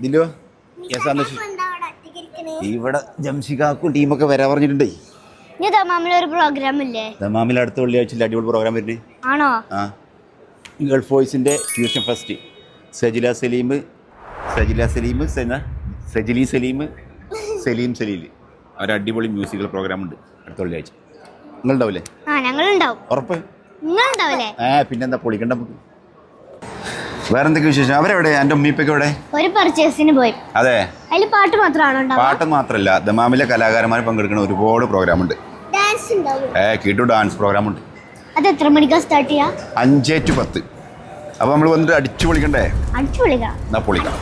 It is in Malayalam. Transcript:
ദിലോ ഇവിടെ ജംഷികാക്കും ടീമൊക്കെ വരാൻ പറഞ്ഞിട്ടുണ്ടേ. ഒരു പ്രോഗ്രാം ഇല്ലേ ദമാമിൽ അടുത്ത വെള്ളിയാഴ്ച അടിപൊളി പ്രോഗ്രാം വരുന്നേ. ആണോ? ആ, ഗൾഫ് വോയിസിന്റെ ഫ്യൂഷൻ ഫെസ്റ്റ്. സജില സലീം, സലീം സലീൽ ഒരു അടിപൊളി മ്യൂസിക്കൽ പ്രോഗ്രാം ഉണ്ട് അടുത്ത വെള്ളിയാഴ്ച. നിങ്ങളുണ്ടാവില്ലേ? ഉറപ്പ്? പിന്നെന്താ, പൊളിക്കണ്ട നമുക്ക്. വേറെന്തൊക്കെ വിശേഷം? അവരെവിടെ? എൻ്റെ ഉമ്മീപ്പൊക്കെ എവിടെ? ഒരു പർച്ചേസിന് പോയി. അതെ, അതിൽ പാട്ട് മാത്രമാണോ? പാട്ട് മാത്രമല്ല, ദമാമിലെ കലാകാരന്മാർ പങ്കെടുക്കുന്ന ഒരുപാട് പ്രോഗ്രാം ഉണ്ട്. കേട്ടു, ഡാൻസ് പ്രോഗ്രാം ഉണ്ട്. അത് എത്ര മണിക്കാ സ്റ്റാർട്ട് ചെയ്യാ? 5 to 10. അപ്പൊ നമ്മൾ വന്നിട്ട് അടിച്ചു പൊളിക്കണ്ടേ? അടിച്ചു പൊളിക്കാം. എന്നാ പൊളിക്കാം.